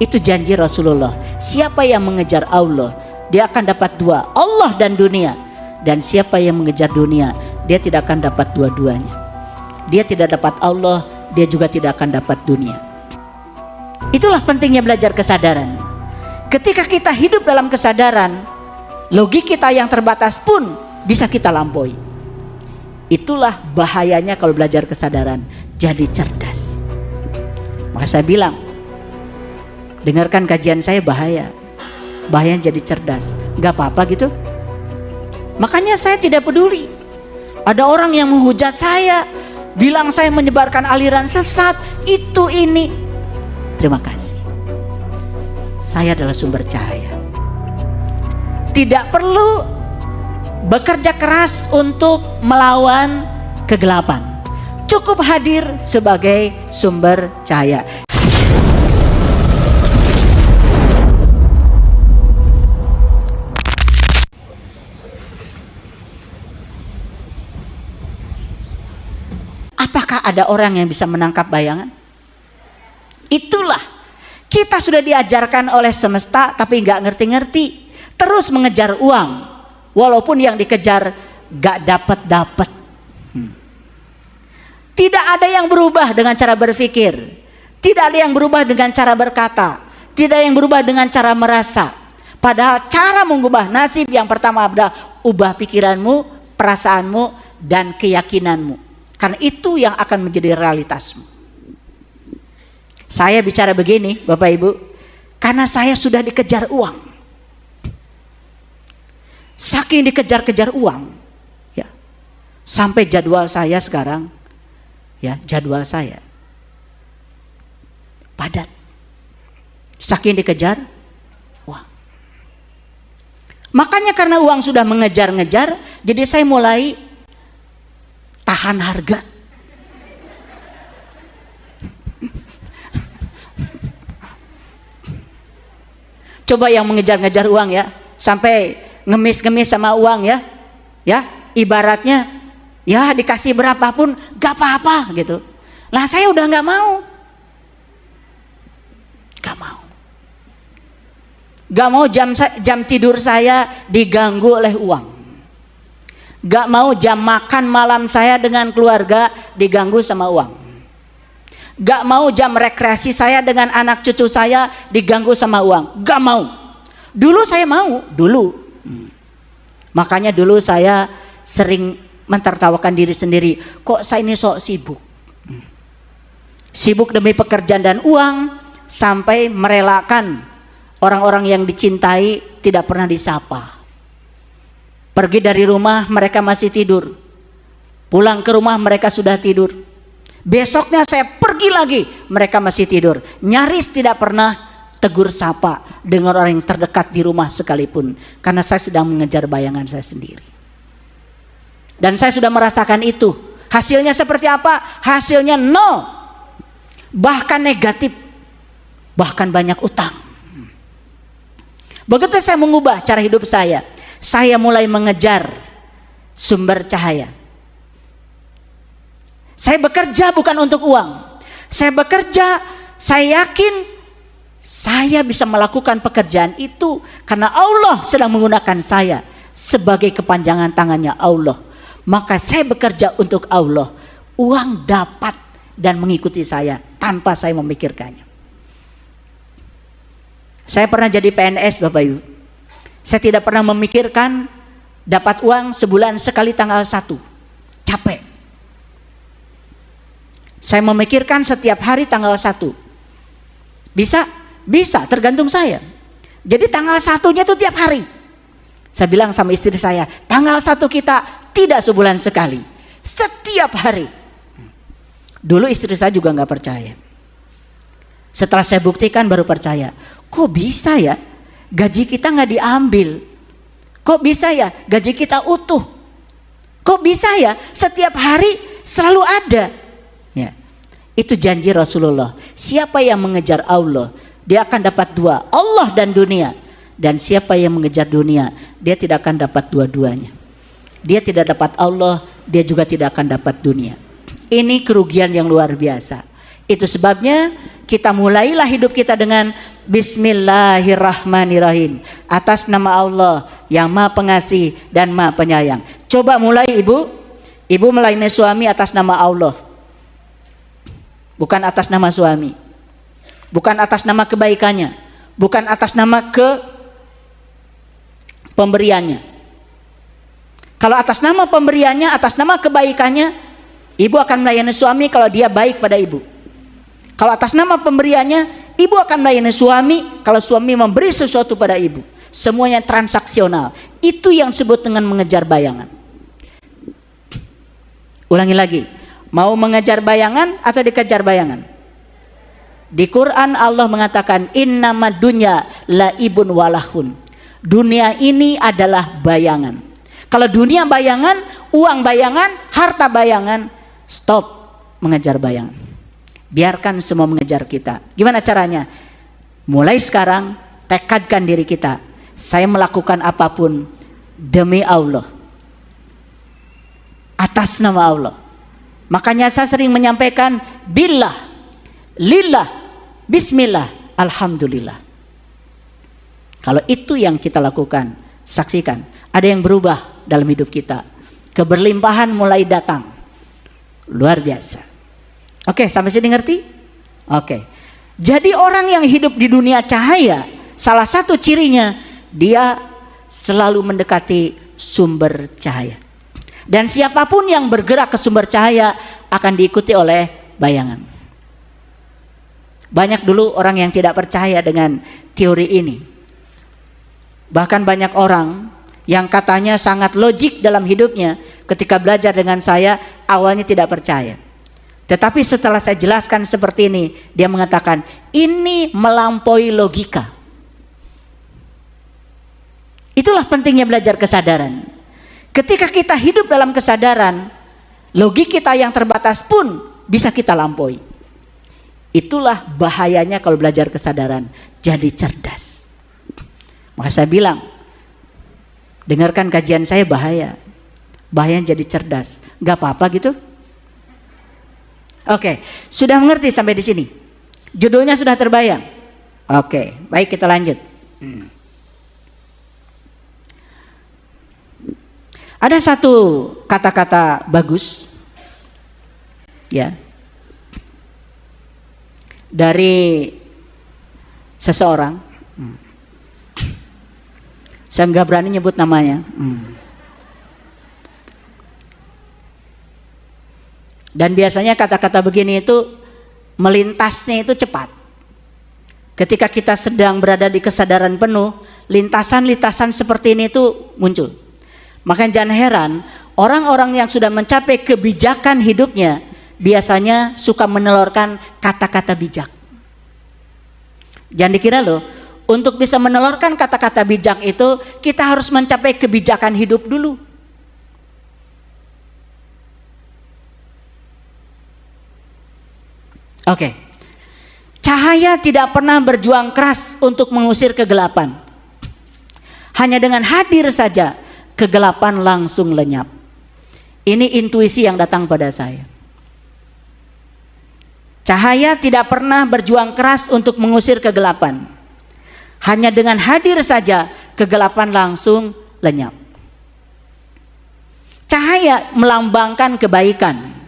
Itu janji Rasulullah. Siapa yang mengejar Allah, dia akan dapat dua, Allah dan dunia. Dan siapa yang mengejar dunia, dia tidak akan dapat dua-duanya. Dia tidak dapat Allah, dia juga tidak akan dapat dunia. Itulah pentingnya belajar kesadaran. Ketika kita hidup dalam kesadaran, logik kita yang terbatas pun bisa kita lampaui. Itulah bahayanya kalau belajar kesadaran, jadi cerdas. Maka saya bilang, dengarkan kajian saya, bahayanya jadi cerdas. Gak apa-apa gitu. Makanya saya tidak peduli. Ada orang yang menghujat saya, bilang saya menyebarkan aliran sesat, itu ini. Terima kasih. Saya adalah sumber cahaya. Tidak perlu bekerja keras untuk melawan kegelapan. Cukup hadir sebagai sumber cahaya. Apakah ada orang yang bisa menangkap bayangan? Itulah, kita sudah diajarkan oleh semesta tapi nggak ngerti-ngerti, terus mengejar uang, walaupun yang dikejar nggak dapat. Tidak ada yang berubah dengan cara berpikir, tidak ada yang berubah dengan cara berkata, tidak ada yang berubah dengan cara merasa. Padahal cara mengubah nasib yang pertama adalah ubah pikiranmu, perasaanmu, dan keyakinanmu. Karena itu yang akan menjadi realitasmu. Saya bicara begini Bapak Ibu, karena saya sudah dikejar uang. Saking dikejar-kejar uang, ya, sampai jadwal saya sekarang, ya, jadwal saya padat. Saking dikejar uang. Makanya karena uang sudah mengejar-ngejar, jadi saya mulai tahan harga. Coba yang mengejar-ngejar uang ya, sampai ngemis-ngemis sama uang ya, ibaratnya ya dikasih berapapun gak apa-apa gitu. Lah saya udah gak mau, gak mau jam tidur saya diganggu oleh uang, gak mau jam makan malam saya dengan keluarga diganggu sama uang, gak mau jam rekreasi saya dengan anak cucu saya diganggu sama uang, gak mau. Dulu saya mau, makanya dulu saya sering mentertawakan diri sendiri, kok saya ini sok sibuk demi pekerjaan dan uang, sampai merelakan orang-orang yang dicintai tidak pernah disapa. Pergi dari rumah mereka masih tidur, pulang ke rumah mereka sudah tidur. Besoknya saya pergi lagi, mereka masih tidur. Nyaris tidak pernah tegur sapa dengan orang yang terdekat di rumah sekalipun, karena saya sedang mengejar bayangan saya sendiri. Dan saya sudah merasakan itu. Hasilnya seperti apa? Hasilnya nol, bahkan negatif, bahkan banyak utang. Begitu saya mengubah cara hidup saya mulai mengejar sumber cahaya. Saya bekerja bukan untuk uang. Saya bekerja, saya yakin saya bisa melakukan pekerjaan itu karena Allah sedang menggunakan saya sebagai kepanjangan tangannya Allah. Maka saya bekerja untuk Allah. Uang dapat dan mengikuti saya tanpa saya memikirkannya. Saya pernah jadi PNS Bapak Ibu. Saya tidak pernah memikirkan dapat uang sebulan sekali tanggal 1. Capek. Saya memikirkan setiap hari tanggal 1. Bisa, tergantung saya. Jadi tanggal 1-nya itu tiap hari. Saya bilang sama istri saya, tanggal 1 kita tidak sebulan sekali, setiap hari. Dulu istri saya juga gak percaya. Setelah saya buktikan baru percaya. Kok bisa ya gaji kita gak diambil? Kok bisa ya gaji kita utuh? Kok bisa ya setiap hari selalu ada? Ya, itu janji Rasulullah. Siapa yang mengejar Allah, dia akan dapat dua, Allah dan dunia. Dan siapa yang mengejar dunia, dia tidak akan dapat dua-duanya. Dia tidak dapat Allah, dia juga tidak akan dapat dunia. Ini kerugian yang luar biasa. Itu sebabnya kita mulailah hidup kita dengan Bismillahirrahmanirrahim, atas nama Allah yang Maha Pengasih dan Maha Penyayang. Coba mulai ibu melayani suami atas nama Allah, bukan atas nama suami, bukan atas nama kebaikannya, bukan atas nama pemberiannya. Kalau atas nama pemberiannya, atas nama kebaikannya, ibu akan melayani suami kalau dia baik pada ibu. Kalau atas nama pemberiannya, ibu akan melayani suami kalau suami memberi sesuatu pada ibu. Semuanya transaksional. Itu yang disebut dengan mengejar bayangan. Ulangi lagi, mau mengejar bayangan atau dikejar bayangan? Di Quran Allah mengatakan innamad dunya laibun walahun. Dunia ini adalah bayangan. Kalau dunia bayangan, uang bayangan, harta bayangan, stop mengejar bayangan. Biarkan semua mengejar kita. Gimana caranya? Mulai sekarang tekadkan diri kita, saya melakukan apapun demi Allah, atas nama Allah. Makanya saya sering menyampaikan billah, lillah, bismillah, alhamdulillah. Kalau itu yang kita lakukan, saksikan ada yang berubah dalam hidup kita. Keberlimpahan mulai datang. Luar biasa. Oke, sampai sini ngerti? Oke. Jadi orang yang hidup di dunia cahaya, salah satu cirinya dia selalu mendekati sumber cahaya. Dan siapapun yang bergerak ke sumber cahaya akan diikuti oleh bayangan. Banyak dulu orang yang tidak percaya dengan teori ini. Bahkan banyak orang yang katanya sangat logik dalam hidupnya, ketika belajar dengan saya awalnya tidak percaya. Tetapi setelah saya jelaskan seperti ini, dia mengatakan ini melampaui logika. Itulah pentingnya belajar kesadaran. Ketika kita hidup dalam kesadaran, logik kita yang terbatas pun bisa kita lampaui. Itulah bahayanya kalau belajar kesadaran, jadi cerdas. Maka saya bilang, dengarkan kajian saya bahaya. Bahayanya jadi cerdas. Gak apa-apa gitu. Oke, sudah mengerti sampai di sini? Judulnya sudah terbayang? Oke, baik kita lanjut. Ada satu kata-kata bagus ya dari seseorang. Saya nggak berani nyebut namanya. Dan biasanya kata-kata begini itu melintasnya itu cepat. Ketika kita sedang berada di kesadaran penuh, lintasan-lintasan seperti ini itu muncul. Makanya jangan heran orang-orang yang sudah mencapai kebijakan hidupnya biasanya suka menelurkan kata-kata bijak. Jangan dikira loh, untuk bisa menelurkan kata-kata bijak itu kita harus mencapai kebijakan hidup dulu. Oke. Cahaya tidak pernah berjuang keras untuk mengusir kegelapan. Hanya dengan hadir saja kegelapan langsung lenyap. Ini intuisi yang datang pada saya. Cahaya tidak pernah berjuang keras untuk mengusir kegelapan. Hanya dengan hadir saja kegelapan langsung lenyap. Cahaya melambangkan kebaikan,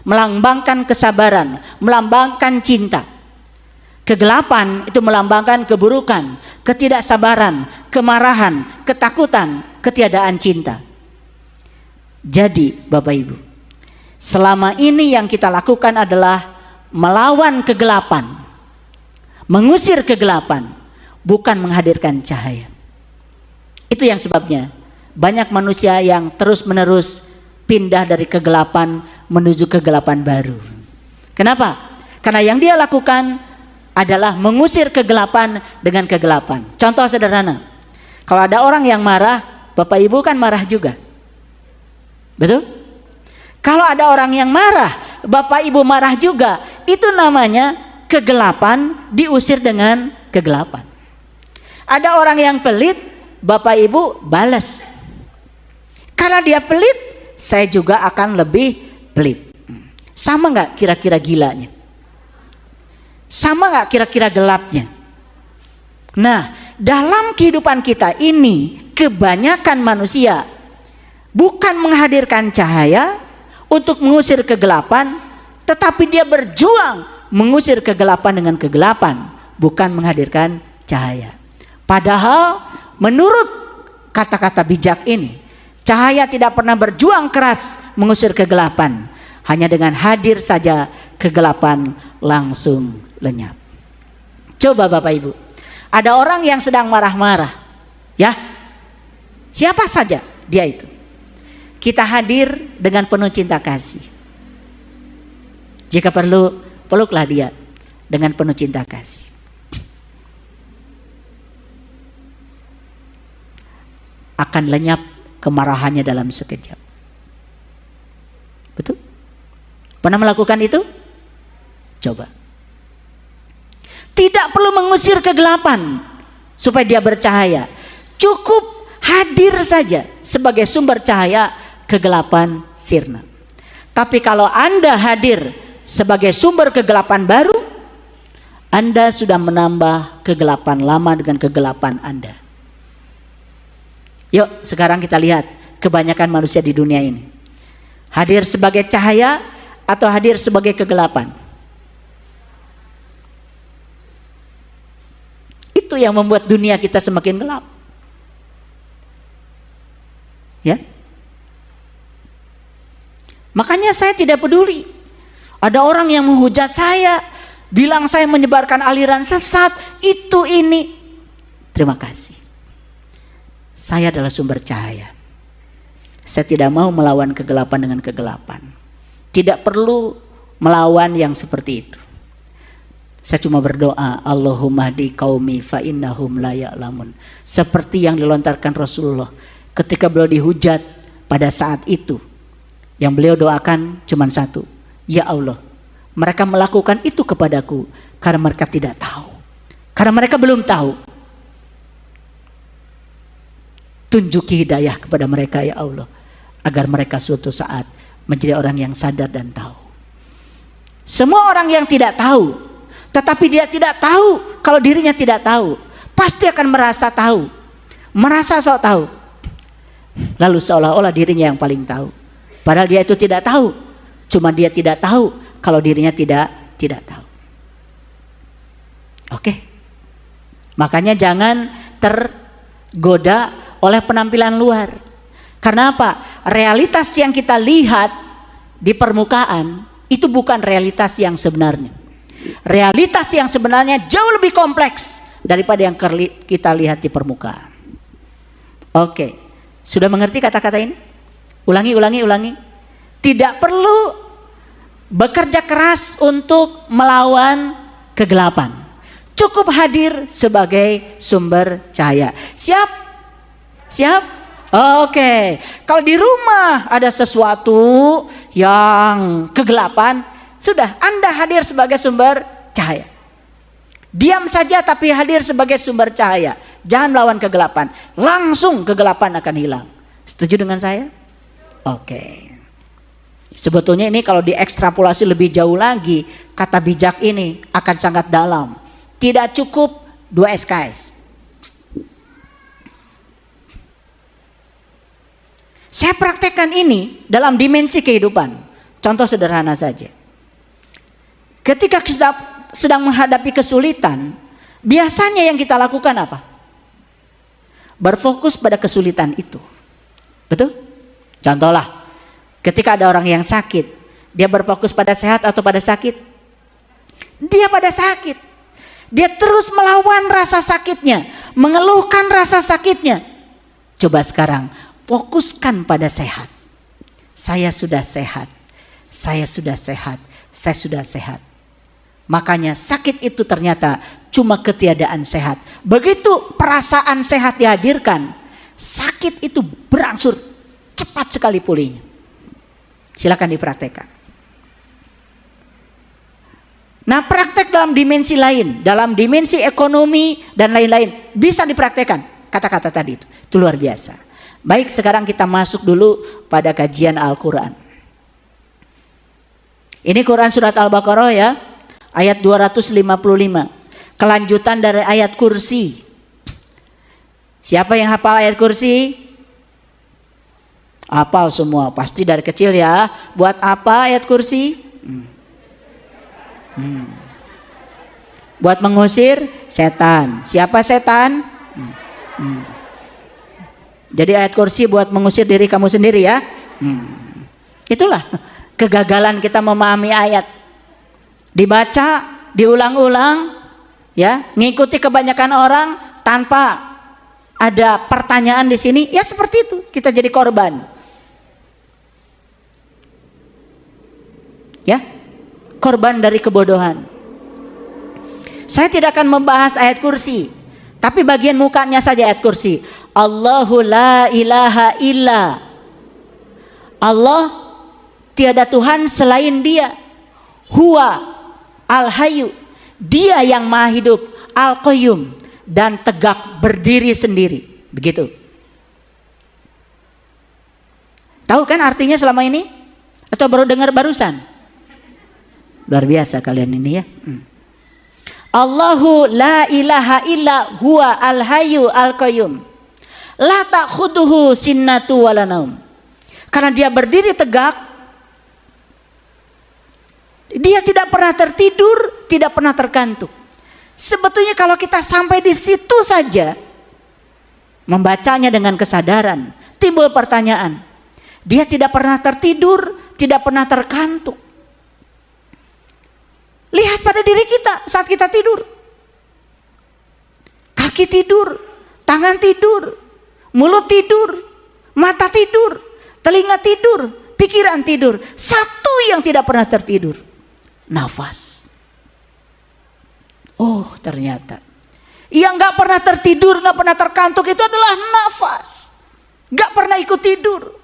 melambangkan kesabaran, melambangkan cinta. Kegelapan itu melambangkan keburukan, ketidaksabaran, kemarahan, ketakutan, ketiadaan cinta. Jadi Bapak Ibu, selama ini yang kita lakukan adalah melawan kegelapan, mengusir kegelapan, bukan menghadirkan cahaya. Itu yang sebabnya banyak manusia yang terus-menerus pindah dari kegelapan menuju kegelapan baru. Kenapa? Karena yang dia lakukan adalah mengusir kegelapan dengan kegelapan. Contoh sederhana, kalau ada orang yang marah, Bapak Ibu kan marah juga, betul? Kalau ada orang yang marah, Bapak Ibu marah juga. Itu namanya kegelapan diusir dengan kegelapan. Ada orang yang pelit, Bapak Ibu balas. Kalau dia pelit, saya juga akan lebih pelit. Sama nggak kira-kira gilanya? Sama nggak kira-kira gelapnya? Nah, dalam kehidupan kita ini kebanyakan manusia bukan menghadirkan cahaya untuk mengusir kegelapan, tetapi dia berjuang mengusir kegelapan dengan kegelapan, bukan menghadirkan cahaya. Padahal menurut kata-kata bijak ini, cahaya tidak pernah berjuang keras mengusir kegelapan. Hanya dengan hadir saja kegelapan langsung lenyap. Coba Bapak Ibu, ada orang yang sedang marah-marah, ya, siapa saja dia itu, kita hadir dengan penuh cinta kasih. Jika perlu, peluklah dia dengan penuh cinta kasih. Akan lenyap kemarahannya dalam sekejap. Betul? Pernah melakukan itu? Coba. Tidak perlu mengusir kegelapan supaya dia bercahaya. Cukup hadir saja sebagai sumber cahaya, kegelapan sirna. Tapi kalau Anda hadir sebagai sumber kegelapan baru, Anda sudah menambah kegelapan lama dengan kegelapan Anda. Yuk sekarang kita lihat kebanyakan manusia di dunia ini, hadir sebagai cahaya atau hadir sebagai kegelapan? Itu yang membuat dunia kita semakin gelap. Ya. Makanya saya tidak peduli. Ada orang yang menghujat saya, bilang saya menyebarkan aliran sesat, itu ini. Terima kasih. Saya adalah sumber cahaya. Saya tidak mau melawan kegelapan dengan kegelapan. Tidak perlu melawan yang seperti itu. Saya cuma berdoa, Allahumma hdi qaumi fa innahum la ya'lamun. Seperti yang dilontarkan Rasulullah ketika beliau dihujat pada saat itu. Yang beliau doakan cuma satu, ya Allah, mereka melakukan itu kepadaku karena mereka tidak tahu. Karena mereka belum tahu. Tunjuki hidayah kepada mereka ya Allah, agar mereka suatu saat menjadi orang yang sadar dan tahu. Semua orang yang tidak tahu, tetapi dia tidak tahu kalau dirinya tidak tahu, pasti akan merasa tahu, merasa sok tahu, lalu seolah-olah dirinya yang paling tahu. Padahal dia itu tidak tahu, cuma dia tidak tahu kalau dirinya tidak tahu. Oke, makanya jangan tergoda oleh penampilan luar. Karena apa? Realitas yang kita lihat di permukaan itu bukan realitas yang sebenarnya. Realitas yang sebenarnya jauh lebih kompleks daripada yang kita lihat di permukaan. Oke, sudah mengerti kata-kata ini? Ulangi. Tidak perlu bekerja keras untuk melawan kegelapan. Cukup hadir sebagai sumber cahaya. Siap? Oke. Kalau di rumah ada sesuatu yang kegelapan, sudah Anda hadir sebagai sumber cahaya. Diam saja tapi hadir sebagai sumber cahaya. Jangan melawan kegelapan. Langsung kegelapan akan hilang. Setuju dengan saya? Oke. Sebetulnya ini kalau diekstrapolasi lebih jauh lagi, kata bijak ini akan sangat dalam. Tidak cukup 2 SKS. Saya praktekkan ini dalam dimensi kehidupan. Contoh sederhana saja. Ketika kita sedang menghadapi kesulitan, biasanya yang kita lakukan apa? Berfokus pada kesulitan itu. Betul? Contohlah, ketika ada orang yang sakit, dia berfokus pada sehat atau pada sakit? Dia pada sakit. Dia terus melawan rasa sakitnya, mengeluhkan rasa sakitnya. Coba sekarang, fokuskan pada sehat. Saya sudah sehat. Saya sudah sehat. Saya sudah sehat. Makanya sakit itu ternyata cuma ketiadaan sehat. Begitu perasaan sehat dihadirkan, sakit itu berangsur cepat sekali pulihnya. Silakan dipraktekkan. Nah, praktek dalam dimensi lain, dalam dimensi ekonomi dan lain-lain bisa dipraktekkan kata-kata tadi itu. Itu luar biasa. Baik, sekarang kita masuk dulu pada kajian Al-Quran. Ini Quran surat Al-Baqarah ya. ayat 255. Kelanjutan dari ayat kursi. Siapa yang hafal ayat kursi? Hafal semua, pasti dari kecil ya. Buat apa ayat kursi? Buat mengusir setan. Siapa setan? Jadi ayat kursi buat mengusir diri kamu sendiri ya. Itulah kegagalan kita memahami ayat. Dibaca, diulang-ulang, ya, ngikuti kebanyakan orang tanpa ada pertanyaan di sini, ya seperti itu kita jadi korban. Ya, korban dari kebodohan. Saya tidak akan membahas ayat kursi, tapi bagian mukanya saja ayat kursi. Allahu la ilaha illa. Allah tiada Tuhan selain Dia. Huwa al-hayyu. Dia yang maha hidup, al-qayyum, dan tegak berdiri sendiri. Begitu. Tahu kan artinya selama ini? Atau baru dengar barusan? Luar biasa kalian ini ya. Allahu la ilaha illa huwa al-hayyu al-qayyum. La ta'khuduhu sinnatu wala naum. Karena Dia berdiri tegak, Dia tidak pernah tertidur, tidak pernah terkantuk. Sebetulnya kalau kita sampai di situ saja, membacanya dengan kesadaran, timbul pertanyaan. Dia tidak pernah tertidur, tidak pernah terkantuk. Lihat pada diri kita saat kita tidur. Kaki tidur, tangan tidur, mulut tidur, mata tidur, telinga tidur, pikiran tidur. Satu yang tidak pernah tertidur, nafas. Oh, ternyata yang gak pernah tertidur, gak pernah terkantuk itu adalah nafas. Gak pernah ikut tidur.